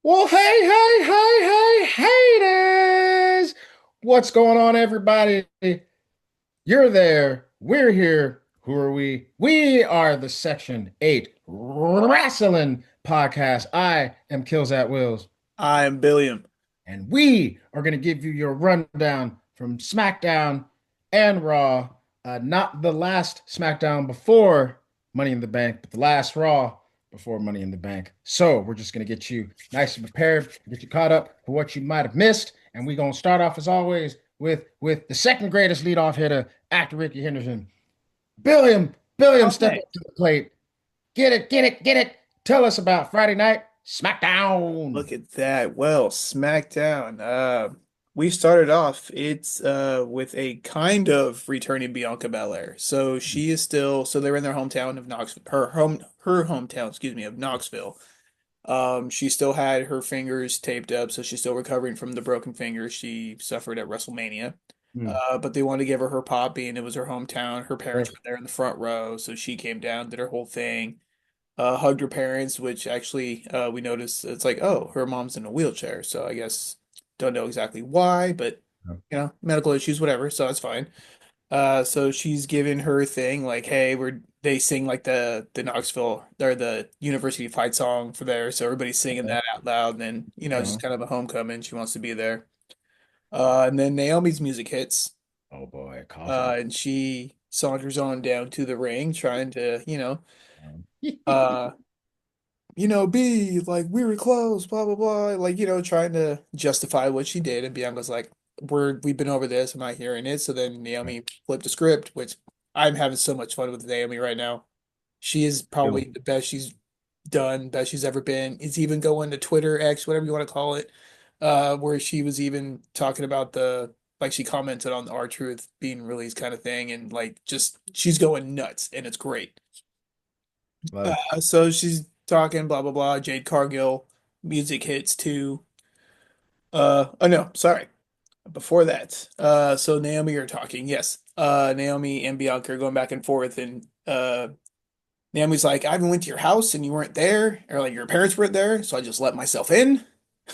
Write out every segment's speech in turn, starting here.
Well, hey, haters! What's going on, everybody? You're there. We're here. Who are we? We are the Section 8 Wrestling Podcast. I am Kills at Wills, I'm Billiam. and we are going to give you your rundown from SmackDown and Raw. Not the last SmackDown before Money in the Bank, but the last Raw before Money in the Bank. So we're just going to get you nice and prepared, get you caught up for what you might have missed. And we're going to start off, as always, with the second greatest leadoff hitter after Ricky Henderson. Billiam, step Okay. up to the plate. Get it. Tell us about Friday Night SmackDown. Look at that. Well, SmackDown. We started off it's with a kind of returning Bianca Belair. So she is still they're in their hometown of Knoxville, her hometown, excuse me, of Knoxville. She still had her fingers taped up, so she's still recovering from the broken fingers she suffered at WrestleMania. Hmm. But they wanted to give her her pop, being it was her hometown. Her Sure. parents were there in the front row, so she came down, did her whole thing. Hugged her parents, which actually we noticed it's like, oh, her mom's in a wheelchair. So I guess don't know exactly why, but medical issues, whatever. So that's fine. So she's given her thing like, hey, they sing like the Knoxville or the University fight song for there. So everybody's singing Okay. that out loud, and then Uh-huh. just kind of a homecoming. She wants to be there. And then Naomi's music hits, Oh boy, coffee. and she saunters on down to the ring, trying to, uh be like we were close, blah blah blah, like trying to justify what she did, and Bianca's like, we've been over this, I'm not hearing it. So then Naomi flipped the script, which I'm having so much fun with Naomi right now. She is Yo, probably the best she's done, best she's ever been. It's even going to Twitter X, whatever you want to call it, where she was even talking about the like she commented on the R-Truth being released kind of thing, and like just she's going nuts, and it's great. love it. So she's talking, blah blah blah. Jade Cargill music hits too. Oh no, sorry. Before that, so Naomi are talking. Yes, Naomi and Bianca are going back and forth, and Naomi's like, "I even went to your house and you weren't there, or like your parents weren't there, so I just let myself in,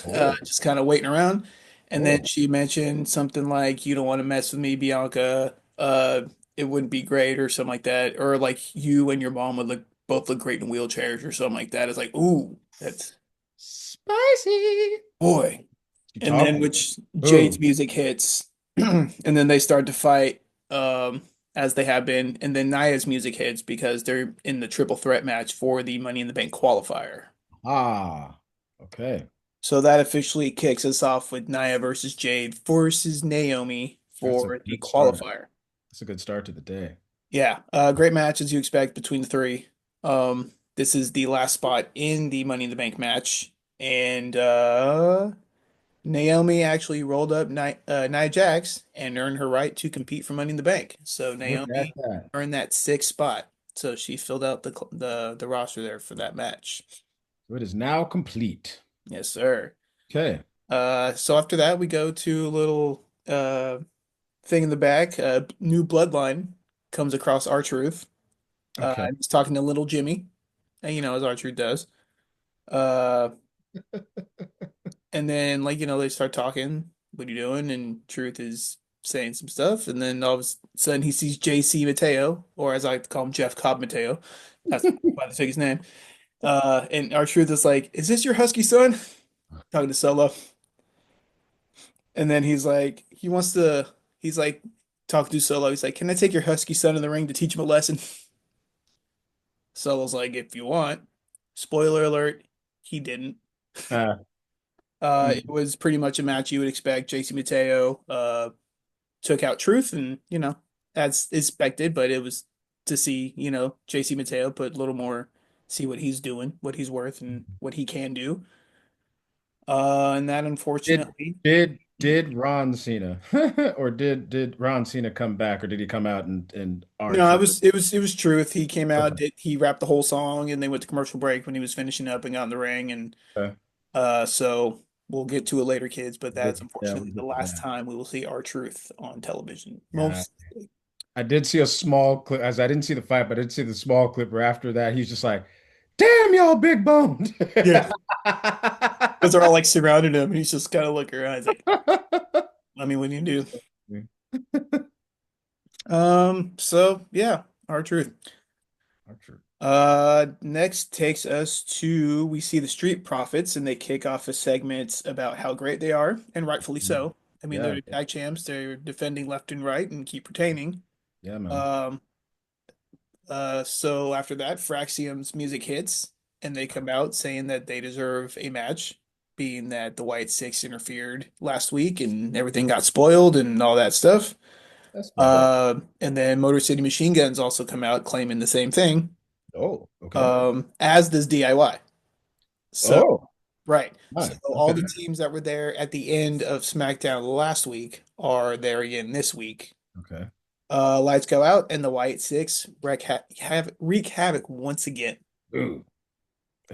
Oh, just kind of waiting around." And then oh. she mentioned something like, "You don't want to mess with me, Bianca. It wouldn't be great," or something like that, or like you and your mom would look great in wheelchairs or something like that. It's like, ooh, that's Spicy. boy. You And then talking? which Jade's Ooh. music hits, and then they start to fight, as they have been, and then Nia's music hits because they're in the triple threat match for the Money in the Bank qualifier. Ah. Okay. So that officially kicks us off with Nia versus Jade versus Naomi That's a for the good start. qualifier. That's a good start to the day. Yeah, great match as you expect between the three. This is the last spot in the Money in the Bank match, and Naomi actually rolled up Nia Jax and earned her right to compete for Money in the Bank. So Look at Naomi that. earned that sixth spot. So she filled out the roster there for that match. So it is now complete. Yes, sir. Okay. So after that, we go to a little thing in the back. New Bloodline comes across R-Truth. Okay. He's talking to little Jimmy, as R-Truth does. Uh, and then they start talking. What are you doing? And Truth is saying some stuff, and then all of a sudden he sees JC Mateo, or as I like to call him, Jeff Cobb Mateo. That's why they take his name. And R-Truth is like, "Is this your husky son?" Talking to Solo. And then he's like talking to Solo. He's like, "Can I take your husky son in the ring to teach him a lesson?" Solo's like, "If you want." Spoiler alert, he didn't. Uh, It was pretty much a match you would expect. JC Mateo took out Truth, and as expected, but it was to see JC Mateo put a little more, see what he's doing, what he's worth, and what he can do. And that did unfortunately, did Ron Cena or did Ron Cena come back or did he come out and no, R-Truth? it was Truth. He came out, Okay. he rapped the whole song, and they went to commercial break when he was finishing up and got in the ring, and Okay. so we'll get to it later, kids. But that's Yeah, we unfortunately the get to last that. time we will see our Truth on television. Yeah. Most, I did see a small clip as I didn't see the fight, but I did see the small clip where after that he's just like, damn y'all big boned. yeah. Because they're all like surrounding him, and he's just kind of looking around. He's like, "I mean, what do you do?" So yeah, our truth. Archer. Next takes us to we see the Street Profits, and they kick off a segment about how great they are, and rightfully so. I mean, they're Yeah, the tag champs. They're defending left and right and keep retaining. yeah, man. Um, so after that, Fraxium's music hits, and they come out saying that they deserve a match, being that the White Six interfered last week and everything got spoiled and all that stuff. That's bad. And then Motor City Machine Guns also come out claiming the same thing, Oh, okay. as does DIY. So, Oh, right. So fine. all Okay. the teams that were there at the end of SmackDown last week are there again this week. Okay. Lights go out, and the White Six wreak havoc once again. Ooh.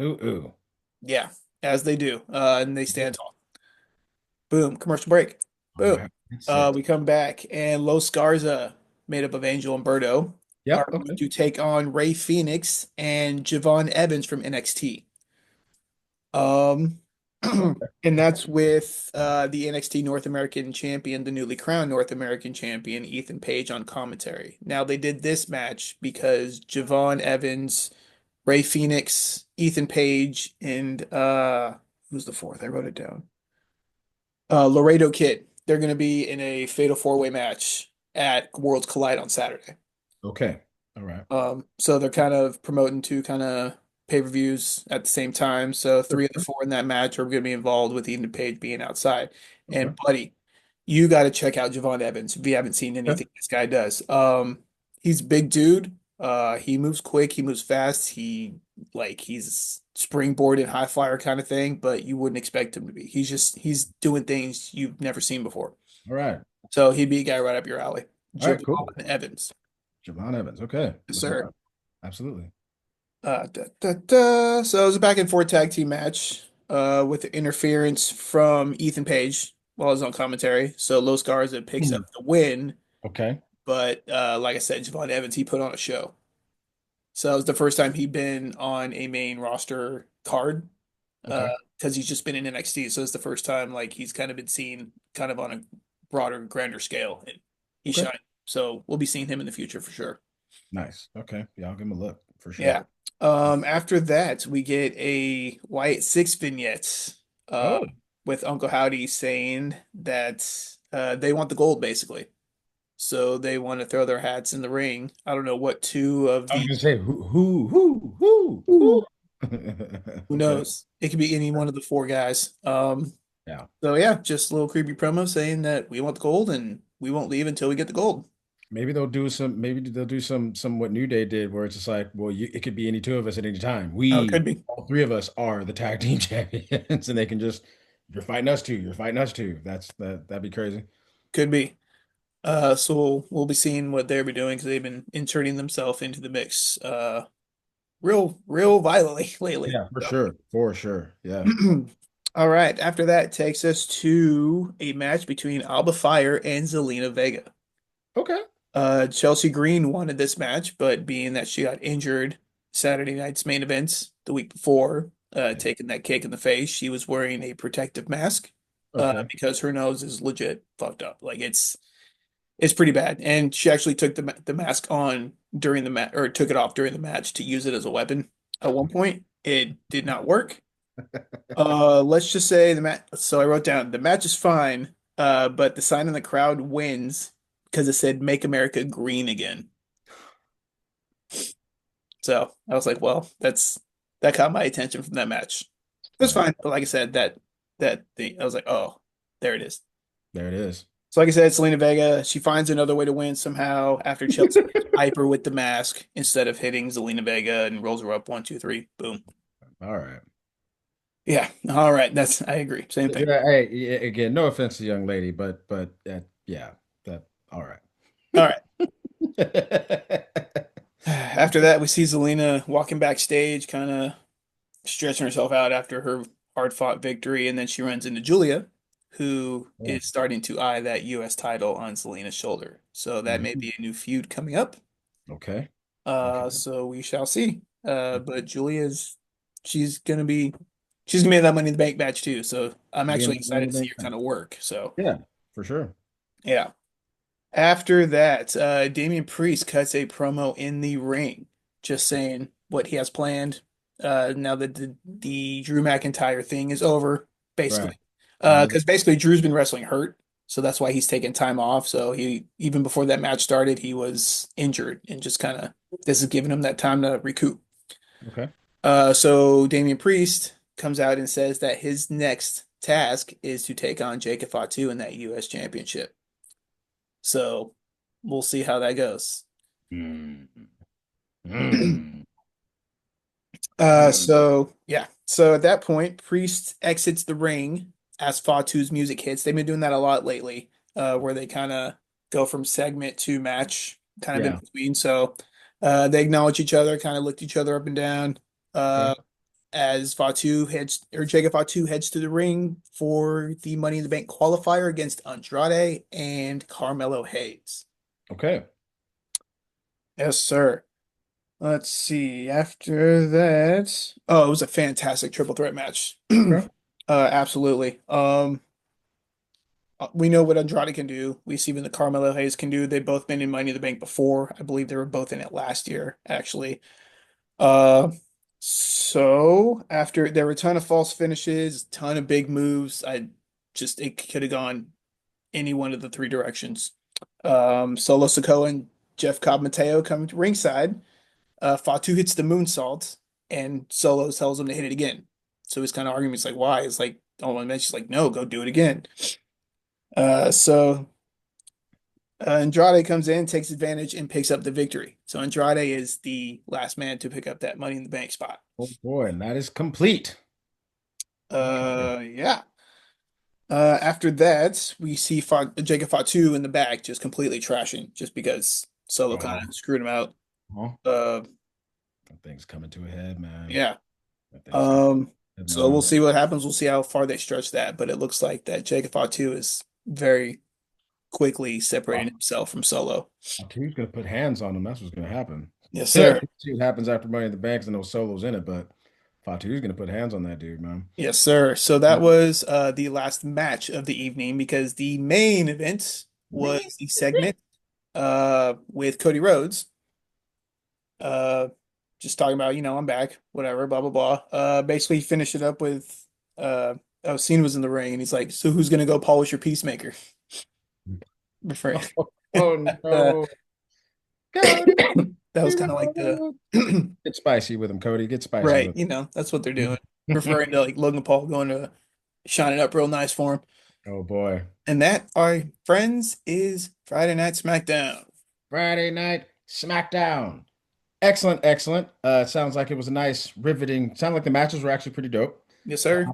Ooh, ooh. Yeah, as they do. And they stand tall. Boom, commercial break. All Boom. right. That's it. We come back, and Los Garza, made up of Angel and Berto, are Yep. going Okay. to take on Ray Phoenix and Javon Evans from NXT. Um, Okay. and that's with the NXT North American champion, the newly crowned North American champion, Ethan Page on commentary. Now they did this match because Javon Evans, Ray Phoenix, Ethan Page, and who's the fourth? I wrote it down. Laredo Kid. They're going to be in a fatal four-way match at Worlds Collide on Saturday. Okay. All right. So they're kind of promoting two kind of pay-per-views at the same time. So three of the Okay. four in that match are going to be involved with Ethan Page being outside. Okay. And buddy, you got to check out Javon Evans if you haven't seen Okay. anything this guy does. He's a big dude. He moves quick. He moves fast. He's springboard and high flyer kind of thing, but you wouldn't expect him to be. He's doing things you've never seen before. All right. So he'd be a guy right up your alley. All right. Javon Cool. Evans. Javon Evans. Okay. Yes, Look him sir. up. Absolutely. So it was a back and forth tag team match with interference from Ethan Page while I was on commentary. So Los Garza picks Hmm. up the win, Okay. but like I said, Javon Evans, he put on a show. So it was the first time he'd been on a main roster card Okay. because he's just been in NXT. So it's the first time like he's kind of been seen kind of on a broader, grander scale, and he Okay. shined. So we'll be seeing him in the future for sure. Nice. Okay. Yeah, I'll give him a look for sure. Yeah. After that, we get a White Six vignette uh, Oh, with Uncle Howdy saying that they want the gold basically. So they want to throw their hats in the ring. I don't know what two of I was the gonna say who? who Okay. knows? It could be any one of the four guys. Yeah. So yeah, just a little creepy promo saying that we want the gold and we won't leave until we get the gold. Maybe they'll do some what New Day did where it's just like, well, it could be any two of us at any time. Oh, it could be. All three of us are the tag team champions, and they can just, you're fighting us too. You're fighting us too. That'd be crazy. Could be. So we'll be seeing what they'll be doing because they've been inserting themselves into the mix real violently lately. Yeah, for sure. For sure. Yeah. So. All right. After that takes us to a match between Alba Fire and Zelina Vega. Okay. Chelsea Green wanted this match, but being that she got injured Saturday night's main events the week before, Yeah. taking that kick in the face, she was wearing a protective mask Okay. because her nose is legit fucked up. Like it's pretty bad. And she actually took the mask on during the match or took it off during the match to use it as a weapon at one point. It did not work. Let's just say the match. So I wrote down the match is fine, but the sign in the crowd wins because it said "Make America Green Again." So I was like, well, that caught my attention from that match. It was Right. fine, but like I said, that thing, I was like, oh, there it is. There it is. So like I said, Selena Vega, she finds another way to win somehow after Chelsea hits Piper with the mask instead of hitting Zelina Vega and rolls her up one, two, three, boom. All right. Yeah, all right, I agree. Same thing. Yeah, hey, yeah, again, no offense to the young lady, but yeah, that all right. All right. After that, we see Zelina walking backstage, kind of stretching herself out after her hard-fought victory, and then she runs into Julia, who Yeah. is starting to eye that U.S. title on Zelina's shoulder. So that may Mhm. be a new feud coming up. Okay. Okay. So we shall see. But Julia's she's gonna be she's gonna be in that Money in the Bank match too. So I'm Be in actually the Money excited in to the see Bank her match. kind of work. So Yeah, for sure. yeah. After that, Damian Priest cuts a promo in the ring, just saying what he has planned. Now that the Drew McIntyre thing is over, Right. basically, Now that because basically Drew's been wrestling hurt, so that's why he's taking time off. So he even before that match started, he was injured and just kind of this is giving him that time to recoup. okay. So Damian Priest comes out and says that his next task is to take on Jacob Fatu in that U.S. Championship. So we'll see how that goes. Mm. Mm. So yeah. So at that point, Priest exits the ring as Fatu's music hits. They've been doing that a lot lately, where they kind of go from segment to match, kind of in Yeah. between. So they acknowledge each other, kind of lift each other up and down. Okay. Uh, as Fatu heads or Jacob Fatu heads to the ring for the Money in the Bank qualifier against Andrade and Carmelo Hayes. Okay. Yes, sir. Let's see. After that, oh, it was a fantastic triple threat match. Okay. Absolutely. We know what Andrade can do. We see what the Carmelo Hayes can do. They've both been in Money in the Bank before. I believe they were both in it last year, actually. Uh, so after there were a ton of false finishes, ton of big moves. I just it could have gone any one of the three directions. Solo Sikoa and Jeff Cobb Mateo come to ringside. Fatu hits the moonsault, and Solo tells him to hit it again. So he's kind of arguing. It's like, why? It's like, oh, and then she's like, no, go do it again. So Andrade comes in, takes advantage, and picks up the victory. So Andrade is the last man to pick up that Money in the Bank spot. Oh boy, and that is complete. Okay. Yeah. After that, we see Jacob Fatu in the back just completely trashing, just because Solo kind Oh, of screwed him out. oh, Uh, that thing's coming to a head, man. yeah. That thing's coming to Um, a head, so we'll man. see what happens. We'll see how far they stretch that, but it looks like that Jacob Fatu is very quickly separating Oh, himself from Solo. Who's gonna put hands on him? That's what's gonna happen. Yes, sir. See what happens after Money in the Banks and those solos in it, but Fatu's gonna put hands on that dude, man. Yes, sir. So that was the last match of the evening because the main event Man. was the segment with Cody Rhodes. Uh, just talking about, I'm back, whatever, blah blah blah. Basically he finished it up with oh, Cena was in the ring and he's like, so who's gonna go polish your peacemaker? Referring. Oh, Uh, no. Cody that was kind of like the Rhodes. Get spicy with him, Cody. Get spicy right, with that's what they're him. doing. Referring to like Logan Paul going to shine it up real nice for him. Oh boy. And that, our friends, is Friday Night SmackDown. Friday night SmackDown. Excellent, excellent. Sounds like it was a nice, riveting. Sound like the matches were actually pretty dope. Yes, sir.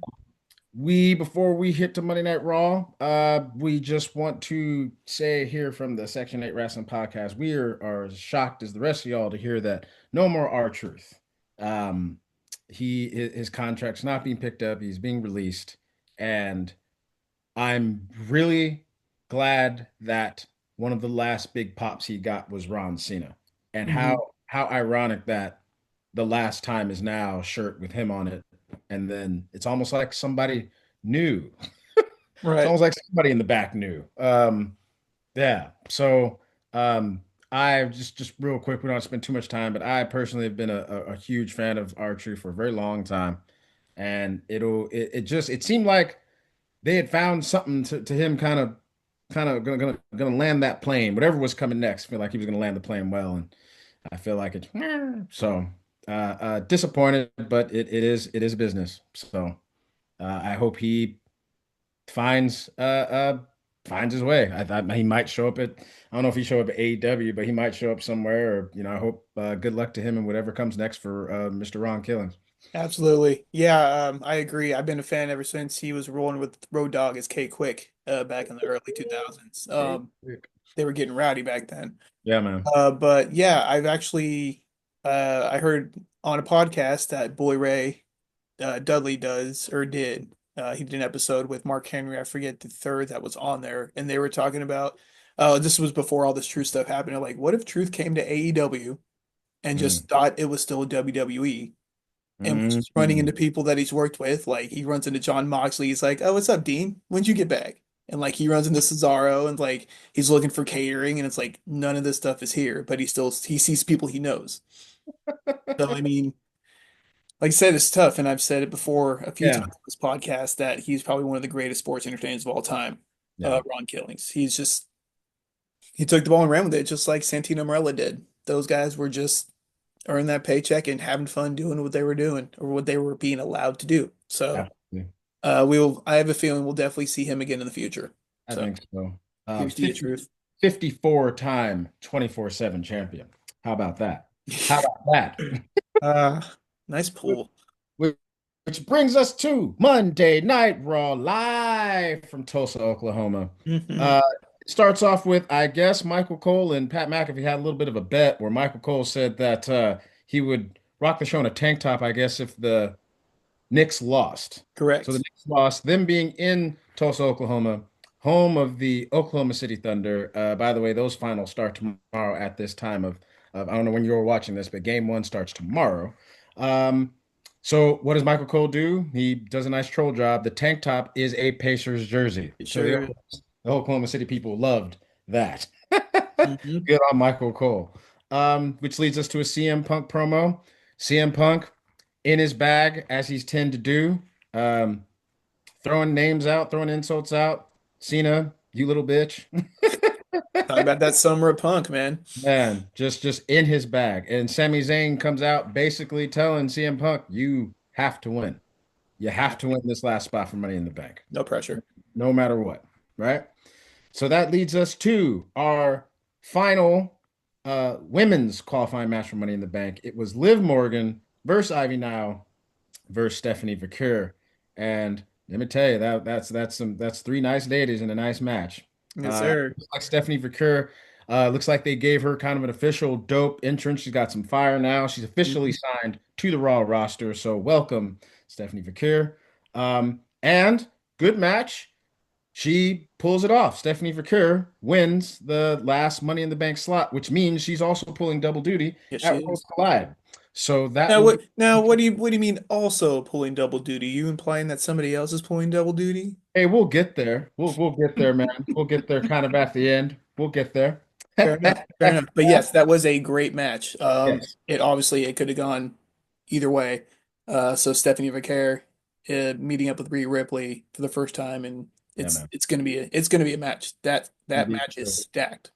We before we hit to Monday Night Raw, we just want to say here from the Section 8 Wrestling Podcast, we are as shocked as the rest of y'all to hear that no more R-Truth. Um, his contract's not being picked up, he's being released, and I'm really glad that one of the last big pops he got was Ron Cena. And Mhm. how ironic that the last time is now a shirt with him on it. And then it's almost like somebody knew. It's Right. almost like somebody in the back knew. Yeah. So I just real quick, we don't spend too much time, but I personally have been a huge fan of archery for a very long time. And it just it seemed like they had found something to him kind of gonna land that plane, whatever was coming next. I feel like he was gonna land the plane well, and I feel like it. So disappointed, but it is business. So I hope he finds finds his way. I thought he might show up at I don't know if he show up at AEW, but he might show up somewhere. Or I hope good luck to him and whatever comes next for Mr. Ron Killings. Absolutely. Yeah, I agree. I've been a fan ever since he was rolling with Road Dogg as K Quick back in the early 2000s. Okay. They were getting rowdy back then. Yeah, man. But yeah, I've actually I heard on a podcast that Boy Ray Dudley does or did. He did an episode with Mark Henry. I forget the third that was on there, and they were talking about. This was before all this Truth stuff happened. They're like, what if Truth came to AEW and Mm. just thought it was still WWE, and was just running Mm. into people that he's worked with. Like he runs into John Moxley. He's like, "Oh, what's up, Dean? When'd you get back?" And like he runs into Cesaro, and like he's looking for catering, and it's like none of this stuff is here, but he sees people he knows. So I mean, like I said, it's tough, and I've said it before a few Yeah. times on this podcast that he's probably one of the greatest sports entertainers of all time. Yeah. Ron Killings. He took the ball and ran with it, just like Santino Marella did. Those guys were just earning that paycheck and having fun doing what they were doing or what they were being allowed to do. So Absolutely. I have a feeling we'll definitely see him again in the future. I So think so. here's to the truth. 54-time 24/7 champion. How about that? How about that? Uh, nice pull. Which which brings us to Monday Night Raw live from Tulsa, Oklahoma. Hmm. Uh, it starts off with, I guess, Michael Cole and Pat McAfee had a little bit of a bet where Michael Cole said that he would rock the show in a tank top, I guess, if the Knicks lost. So the Correct. Knicks lost, them being in Tulsa, Oklahoma, home of the Oklahoma City Thunder. By the way, those finals start tomorrow at this time of I don't know when you're watching this, but game one starts tomorrow. Um, so what does Michael Cole do? He does a nice troll job. The tank top is a Pacers jersey. It So sure is. the Oklahoma City people loved that. Hmm. Good on Michael Cole. Which leads us to a CM Punk promo. CM Punk in his bag, as he's tend to do, um, throwing names out, throwing insults out. Cena, you little bitch. Talk about that summer of punk, man. Man, just in his bag. And Sami Zayn comes out basically telling CM Punk, you have to win. You have to win this last spot for Money in the Bank, No pressure. no matter what. Right? So that leads us to our final women's qualifying match for Money in the Bank. It was Liv Morgan versus Ivy Nile versus Stephanie Vaquer. And let me tell you that's three nice ladies in a nice match. Yes, sir. Looks like Stephanie Vaquer. Looks like they gave her kind of an official dope entrance. She's got some fire now. She's officially Mhm. signed to the Raw roster. So welcome, Stephanie Vaquer. And good match. She pulls it off. Stephanie Vaquer wins the last Money in the Bank slot, which means she's also pulling double duty Yes, she at Worlds is. Collide. So that Now will be. what? What do you mean? Also pulling double duty? You implying that somebody else is pulling double duty? Hey, we'll get there. We'll get there, man. We'll get there kind of at the end. We'll get there. Fair enough. Fair enough. But yes, that was a great match. Yes. It could have gone either way. So Stephanie Vaquer meeting up with Rhea Ripley for the first time, and Yeah, man. it's gonna be a match. That Indeed. match is stacked.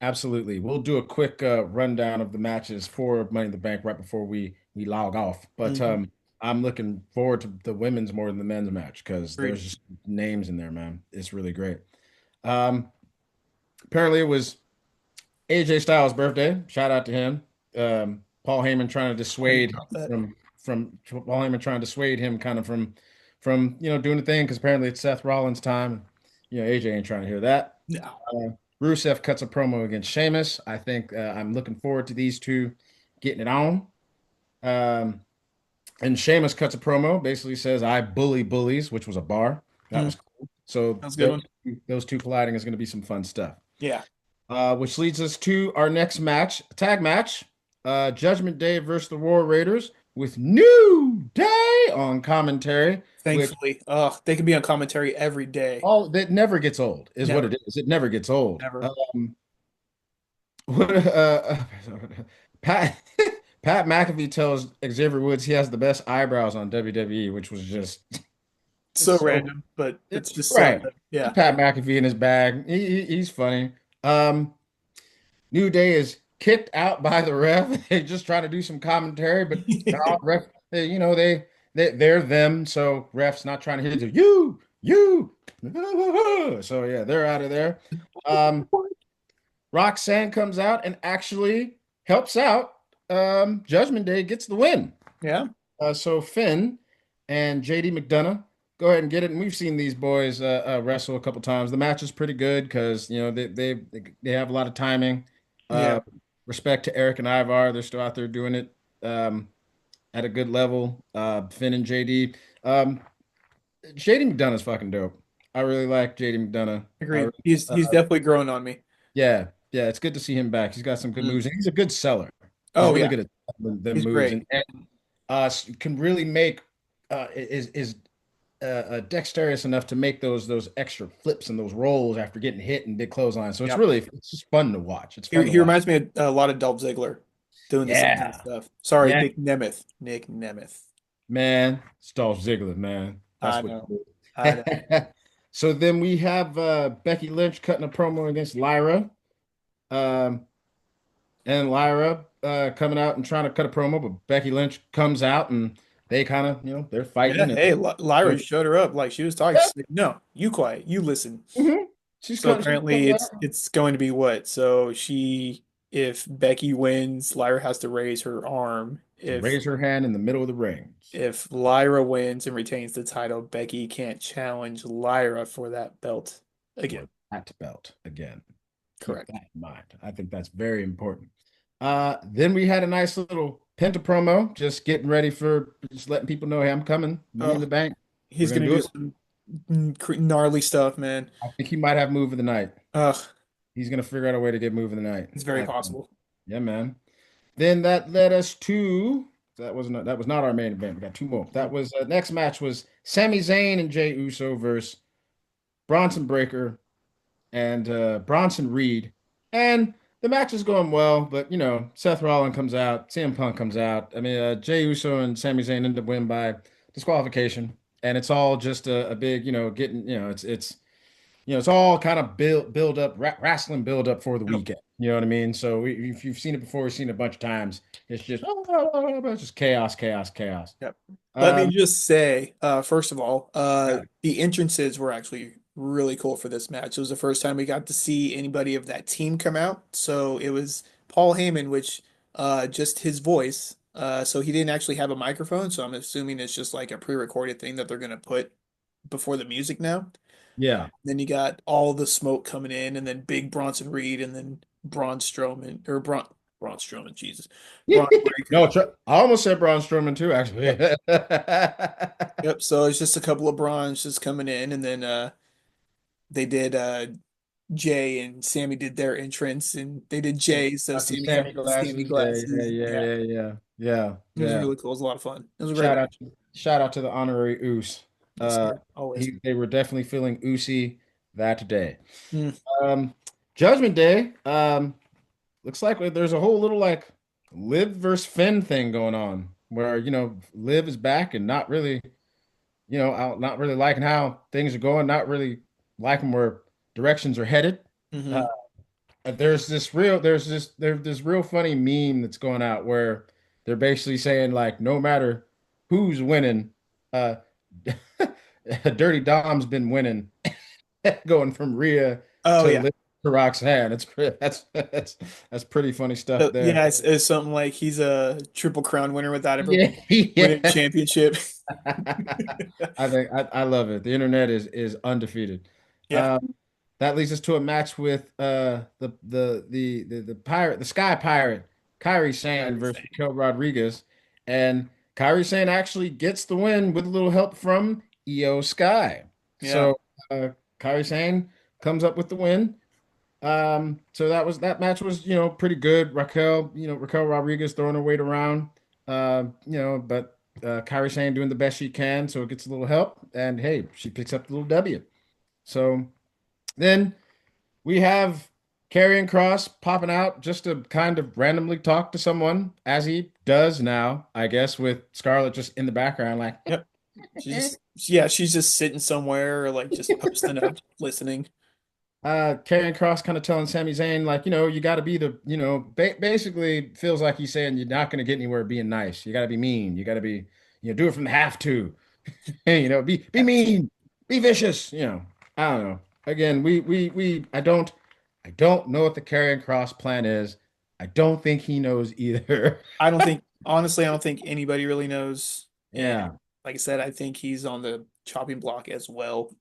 Absolutely. We'll do a quick rundown of the matches for Money in the Bank right before we log off. But Hmm. I'm looking forward to the women's more than the men's match because Agreed. there's just names in there, man. It's really great. Um, Apparently it was AJ Styles' birthday. Shout out to him. Paul Heyman trying to I didn't dissuade know that. from Paul Heyman trying to dissuade him kind of from doing the thing because apparently it's Seth Rollins' time. AJ ain't trying to hear that. No. Uh, Rusev cuts a promo against Sheamus. I think I'm looking forward to these two getting it on. Um, and Sheamus cuts a promo, basically says, "I bully bullies," which was a bar. That Hmm. was cool. So That was a good one. those two colliding is going to be some fun stuff. Yeah. Which leads us to our next match, tag match, Judgment Day versus the War Raiders with New Day on commentary, which Thankfully, they could be on commentary every day. all that never gets old is what Never. it is. It never gets old. Never. What Pat Pat McAfee tells Xavier Woods he has the best eyebrows on WWE, which was just it's So so random, but it's just so right. good. Yeah. Pat McAfee in his bag. He's funny. Um, New Day is kicked out by the ref. They just trying to do some commentary, but no, ref, they're them. So refs not trying to hit you. So yeah, they're out of there. Um, Roxanne comes out and actually helps out. Judgment Day gets the win. Yeah. So Finn and JD McDonough go ahead and get it. And we've seen these boys wrestle a couple times. The match is pretty good because they have a lot of timing. Yeah. Uh, Respect to Eric and Ivar, they're still out there doing it at a good level. Finn and JD. JD McDonough is fucking dope. I really like JD McDonough. Agreed. He's definitely grown on me. Yeah, it's good to see him back. He's got some good Mm. moves, and he's a good seller. He's Oh really yeah. good at them He's moves, great. and can really make is dexterous enough to make those extra flips and those rolls after getting hit in big clotheslines. So Yep. it's just fun to watch. It's He, fun to he watch. reminds me a lot of Dolph Ziggler doing the same kind of Yeah, stuff. Sorry, yeah, Nick Nemeth. Nick Nemeth. man. It's Dolph Ziggler, man. I That's what. know. I know. So then we have Becky Lynch cutting a promo against Lyra. Um, and Lyra coming out and trying to cut a promo, but Becky Lynch comes out and they kind of, they're Yeah, fighting and hey, Lyra showed her up like she was talking. yeah, She's like, no, you quiet, you listen. she's So cutting, she's apparently cutting it's going to be what? So if Becky wins, Lyra has to raise her arm. If raise her hand in the middle of the ring. if Lyra wins and retains the title, Becky can't challenge Lyra for that belt again. For that belt again. Keep Correct. that in mind. I think that's very important. Then we had a nice little Penta promo, just getting ready for just letting people know, hey, I'm coming. Money in Oh, the bank. We're he's gonna gonna do do it. some gnarly stuff, man. I think he might have move of the night. Ugh, He's gonna figure out a way to get move of the night. it's very I think. possible. Yeah, man. Then that led us to that was not our main event. We got two more. That was next match was Sami Zayn and Jey Uso versus Bronson Breaker and Bronson Reed. And the match is going well, but Seth Rollins comes out, CM Punk comes out. I mean, Jey Uso and Sami Zayn end up winning by disqualification, and it's all just a big, getting, it's all kind of build up, wrestling build up for the Yep. weekend. You know what I mean? So if you've seen it before, we've seen it a bunch of times. It's just it's just chaos, chaos, chaos. Yep. Let me Um, just say, first of all, yeah, the entrances were actually really cool for this match. It was the first time we got to see anybody of that team come out. So it was Paul Heyman, which just his voice. So he didn't actually have a microphone. So I'm assuming it's just like a pre-recorded thing that they're gonna put before the music now. yeah. Then you got all the smoke coming in, and then big Bronson Reed, and then Braun Strowman or Braun Strowman, Jesus, Braun No, Breaker. I almost said Braun Strowman too, actually. Yep, so it's just a couple of bronze just coming in, and then they did Jay and Sammy did their entrance, and they did Jay, so Got some Sammy had Sammy the Sammy glasses. Yeah, yeah, glasses. yeah, Yeah, yeah, yeah, yeah, it was yeah. really cool. It was a lot of fun. It was a great match. Shout out to the honorary Oos. Yes, sir. Always. They were definitely feeling Oosy that day. Mm, Um, Judgment Day. Looks like there's a whole little like Liv versus Finn thing going on, where Liv is back and not really, out, not really liking how things are going, not really liking where directions are headed. Uh, hmm there's this real funny meme that's going out where they're basically saying like no matter who's winning, uh Dirty Dom's been winning, going from Rhea Oh to yeah. Liv to Roxanne. That's pretty funny stuff So, there. yeah, it's something like he's a Triple Crown winner without ever Yeah, winning a yeah. championship. I love it. The internet is undefeated. Yeah. Um, that leads us to a match with the pirate, the Sky Pirate, Kyrie Sane versus Raquel Rodriguez, and Kyrie Sane actually gets the win with a little help from Io Sky. Yeah. So Kyrie Sane comes up with the win. So that match was pretty good. Raquel Rodriguez throwing her weight around. But Kairi Sane doing the best she can, so it gets a little help, and hey, she picks up the little W. So then we have Karrion Cross popping out just to kind of randomly talk to someone, as he does now, I guess, with Scarlett just in the background, like. Yep. She's just sitting somewhere or like just posting up, listening. Karrion Cross kind of telling Sami Zayn, like, you got to be basically feels like he's saying you're not going to get anywhere being nice. You got to be mean. You got to be, do it from the have to. Be mean, be vicious. I don't know. Again, I don't know what the Karrion Cross plan is. I don't think he knows either. I don't think, honestly, I don't think anybody really knows. And Yeah. like I said, I think he's on the chopping block as well.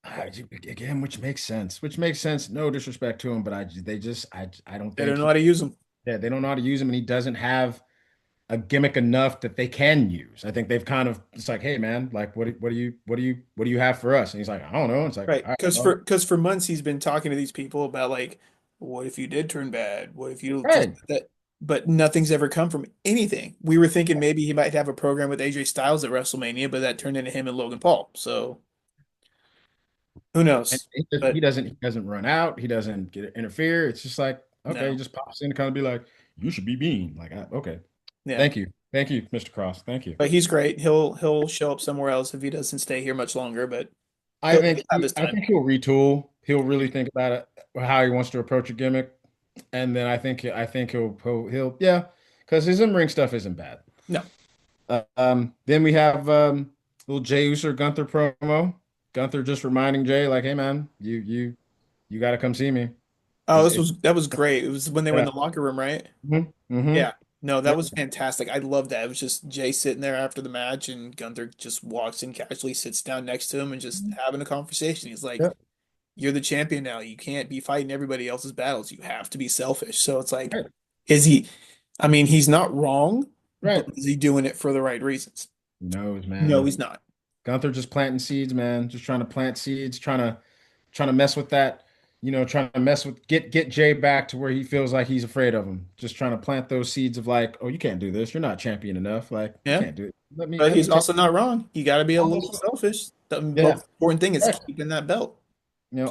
Again, which makes sense. Which makes sense. No disrespect to him, but I don't They don't think know how to use him. yeah, they don't know how to use him, and he doesn't have a gimmick enough that they can use. I think they've kind of it's like, hey man, like what do you have for us? And he's like, I don't know. It's like, Right. all right, Because well, for months he's been talking to these people about like, what if you did turn bad? What if you just right. that? but nothing's ever come from anything. We were thinking maybe he might have a program with AJ Styles at WrestleMania, but that turned into him and Logan Paul. So who And knows? he But doesn't run out. He doesn't get interfere. It's just like, okay, he no, just pops in and kind of be like, you should be mean. Like, okay, yeah. thank you, Mr. Cross, thank you. But he's great. He'll show up somewhere else if he doesn't stay here much longer, but he'll have his I time. think he'll retool. He'll really think about it, how he wants to approach a gimmick, and then I think he'll yeah, because his in ring stuff isn't bad. No. Then we have little Jey Uso Gunther promo. Gunther just reminding Jay, like, hey man, you got to come see me. Oh, It's this it was that was great. It was when they were in yeah. the locker room, right? Mm-hmm. Yeah. No, that Yeah. was fantastic. I love that. It was just Jay sitting there after the match and Gunther just walks in casually, sits down next to him and just having a conversation. He's like, Yeah. "You're the champion now. You can't be fighting everybody else's battles. You have to be selfish." So it's like, Right. is he, I mean, he's not wrong, but Right. is he doing it for the right reasons? Knows, No, man. he's not. Gunther just planting seeds, man. Just trying to plant seeds, trying to mess with that, trying to mess with get Jay back to where he feels like he's afraid of him. Just trying to plant those seeds of like, oh, you can't do this. You're not champion enough. Like, you Yeah. can't do it. But Let me he's take also not wrong. You got to be a little almost selfish. The yeah, most important thing is right. keeping that belt.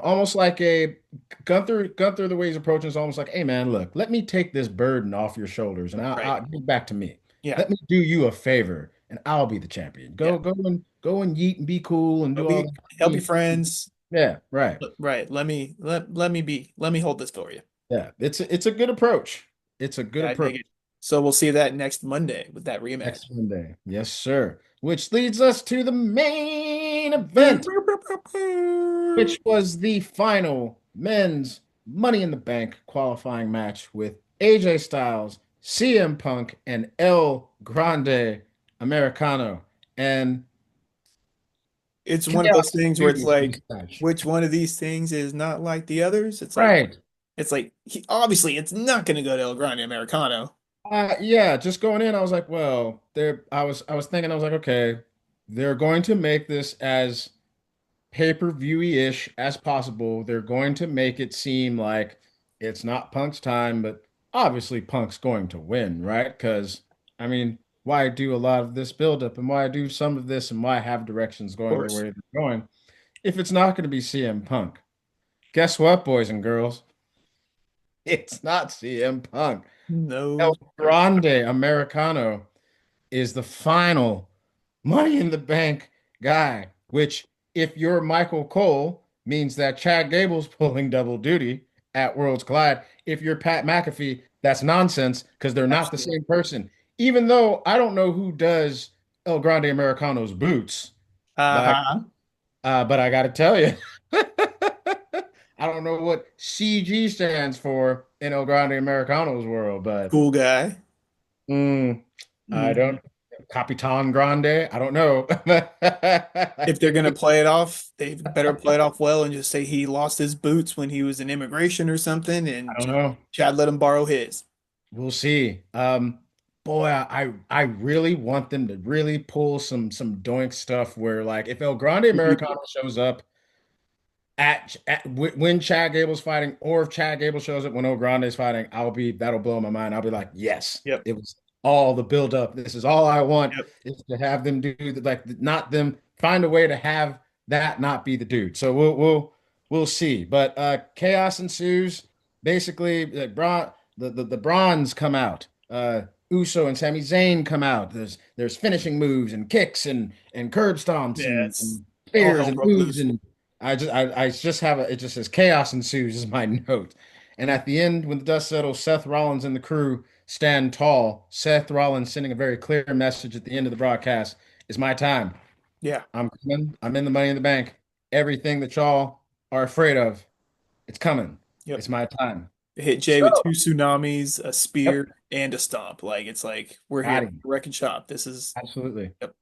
Almost like a Gunther, the way he's approaching is almost like, hey man, look, let me take this burden off your shoulders and Right. I'll give it back to me. Yeah. Let me do you a favor and I'll be the champion. Yeah. Go and yeet and be cool and Help do all be help your that. friends. Yeah, right. Right. Let me hold this for you. Yeah, it's a good approach. It's a good Yeah, I dig approach. it. So we'll see that next Monday with that rematch. Next Monday. Yes, sir. Which leads us to the main event, which was the final men's Money in the Bank qualifying match with AJ Styles, CM Punk, and El Grande Americano. And It's one of those chaos things where it's ensued in this like, match. which one of these things is not like the others? Right. It's like obviously it's not going to go to El Grande Americano. Yeah, just going in, I was like, well, I was thinking, I was like, okay, they're going to make this as pay-per-view-ish as possible. They're going to make it seem like it's not Punk's time, but obviously Punk's going to win, right? Because I mean, why do a lot of this buildup and why do some of this and why have directions Of going the course. way they're going if it's not going to be CM Punk? Guess what, boys and girls? It's not CM Punk. El No, sir. Grande Americano is the final Money in the Bank guy, which, if you're Michael Cole, means that Chad Gable's pulling double duty at Worlds Collide. If you're Pat McAfee, that's nonsense because they're not the Absolutely. same person. Even though I don't know who does El Grande Americano's boots, like, Uh-huh. but I got to tell you, I don't know what CG stands for in El Grande Americano's world, but Cool guy. mm, I Mhm. don't. Capitan Grande. I don't know. If they're gonna play it off, they better play it off well and just say he lost his boots when he was in immigration or something, I and don't know. Chad let him borrow his. We'll see. Boy, I really want them to really pull some doink stuff where like if El Grande Americano shows up when Chad Gable's fighting, or if Chad Gable shows up when El Grande's fighting, that'll blow my mind. I'll be like, yes, Yep. it was all the build up. This is all I want Yep. is to have them do like not them find a way to have that not be the dude. So we'll see. But chaos ensues. Basically, like the bronze come out. Uso and Sami Zayn come out. There's finishing moves and kicks and curb stomps Yeah, and it's all spears hell and broke moves loose. and I just have it just says chaos ensues is my note. And at the end, when the dust settles, Seth Rollins and the crew stand tall. Seth Rollins sending a very clear message at the end of the broadcast. It's my time. Yeah. I'm coming. I'm in the Money in the Bank. Everything that y'all are afraid of, it's coming. Yep. It's my time. It hit Jay So, with two tsunamis, a yep, spear, and a stomp. Like it's like we're here, got him. wreck shop. This is Absolutely. yep.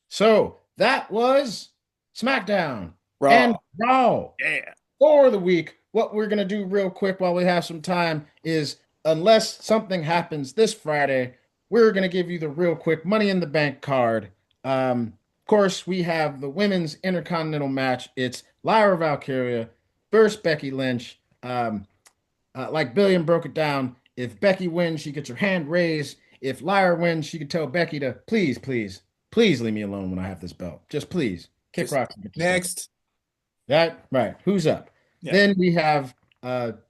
So that was SmackDown and Raw. Raw. Yeah. For the week, what we're going to do real quick while we have some time is, unless something happens this Friday, we're going to give you the real quick Money in the Bank card. Of course, we have the women's intercontinental match. It's Lyra Valkyria versus Becky Lynch. Like Billiam broke it down, If Becky wins, she gets her hand raised. If Lyra wins, she could tell Becky to please, please, please leave me alone when I have this belt. Just please kick Just rocks and get the stuff. next. That right. Who's up? Yeah. Then we have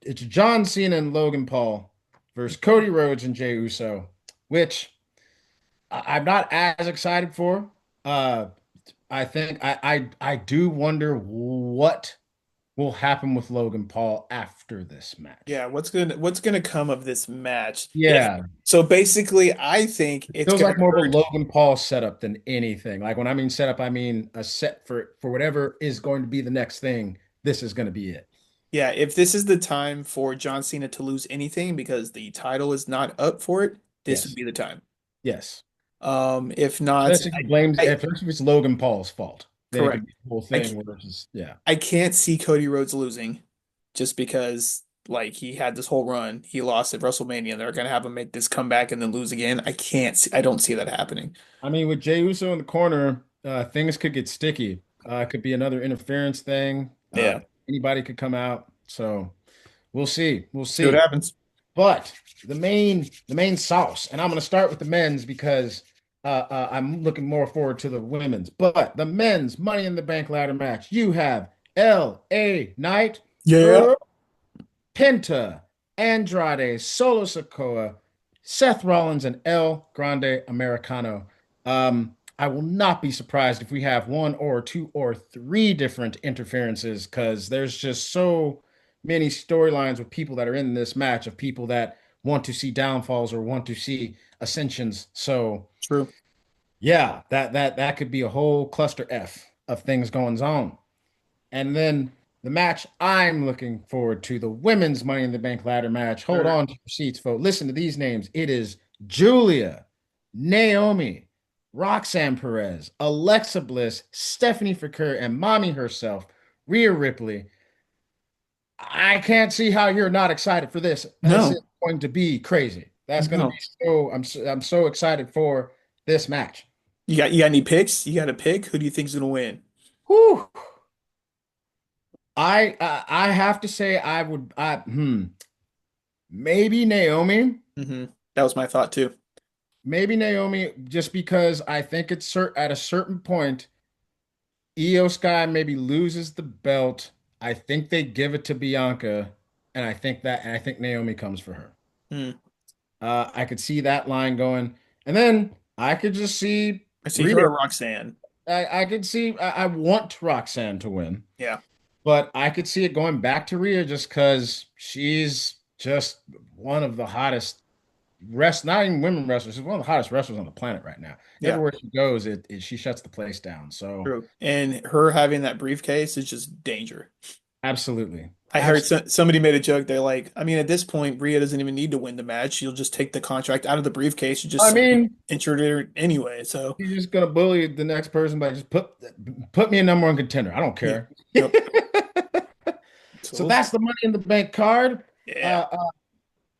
it's John Cena and Logan Paul versus Cody Rhodes and Jey Uso, which I'm not as excited for. Uh I think I do wonder what will happen with Logan Paul after this match. Yeah, what's gonna come of this match? If Yeah, so basically I think it it's feels gonna like more of a hurt. Logan Paul setup than anything. Like when I mean setup, I mean a set for whatever is going to be the next thing. This is going to be it. Yeah, if this is the time for John Cena to lose anything because the title is not up for it, this would Yes, be the time. yes. If not, Especially if he blames, if it's Logan Paul's fault, then it correct. could be the whole I thing where it's just, yeah. I can't see Cody Rhodes losing just because like he had this whole run. He lost at WrestleMania. They're gonna have him make this comeback and then lose again. I don't see that happening. I mean, with Jey Uso in the corner, things could get sticky. It could be another interference thing. Yeah. Anybody could come out. So we'll see. We'll See what see. happens. But the main sauce, and I'm going to start with the men's because I'm looking more forward to the women's. But the men's Money in the Bank ladder match, you have L.A. Knight, Yeah. Penta, Andrade, Solo Sikoa, Seth Rollins, and El Grande Americano. I will not be surprised if we have one or two or three different interferences because there's just so many storylines with people that are in this match of people that want to see downfalls or want to see ascensions. So True. yeah, that could be a whole cluster F of things going on. And then the match I'm looking forward to, the women's Money in the Bank ladder match. Hold Sure. on to your seats, folks. Listen to these names. It is Julia, Naomi, Roxanne Perez, Alexa Bliss, Stephanie Foucault, and mommy herself, Rhea Ripley. I can't see how you're not excited for this. This is No. going to be crazy. That's going to No. be I'm so excited for this match. You got any picks? You got a pick? Who do you think's gonna win? Whew. I have to say maybe Naomi. That was my thought too. Maybe Naomi, just because I think it's at a certain point, Io Sky maybe loses the belt. I think they give it to Bianca, and I think Naomi comes for her. Hmm. I could see that line going, and then I could just see I see Rhea. her or Roxanne. I could see. I want Roxanne to win, Yeah. but I could see it going back to Rhea just because she's just one of the hottest not even women wrestlers. She's one of the hottest wrestlers on the planet right now. Yeah. Everywhere she goes, she shuts the place down. So True. And her having that briefcase is just danger. absolutely, I heard absolutely. somebody made a joke. They're like, I mean, at this point, Rhea doesn't even need to win the match. She'll just take the contract out of the briefcase and I just mean, insure it anyway. So, she's just gonna bully the next person by just put me a number one contender. I don't yeah. care. Yep. So So that's the Money in the Bank card. yeah. Uh,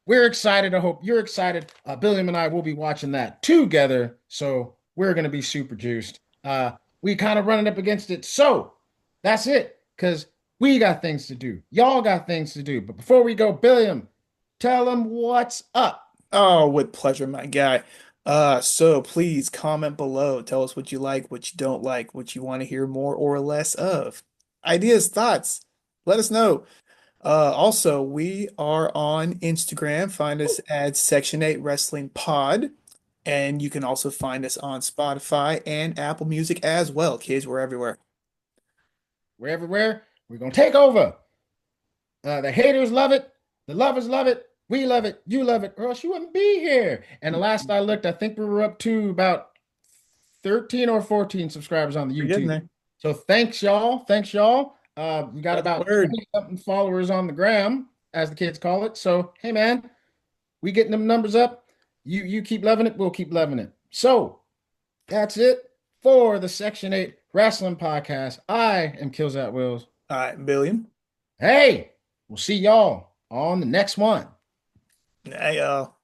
we're excited. I hope you're excited. Billiam and I will be watching that together. So we're going to be super juiced. We kind of running up against it. So that's it because we got things to do. Y'all got things to do. But before we go, Billiam, tell them what's up. Oh, with pleasure, my guy. So please comment below. Tell us what you like, what you don't like, what you want to hear more or less of. Ideas, thoughts. Let us know. Also, we are on Instagram. Find us at Section 8 Wrestling Pod. And you can also find us on Spotify and Apple Music as well. Kids, we're everywhere. We're everywhere. We're going to take over. The haters love it. The lovers love it. We love it. You love it. Or else you wouldn't be here. And the last I looked, I think we were up to about 13 or 14 subscribers on the We're getting YouTube. there. So thanks, y'all. Thanks, y'all. We got Spread the about word. 20 something followers on the gram, as the kids call it. So, hey, man, we getting them numbers up. You keep loving it. We'll keep loving it. So that's it for the Section 8 Wrestling Podcast. I am Kills at Wills. All right, Billiam. Hey, we'll see y'all on the next one. Hey, y'all.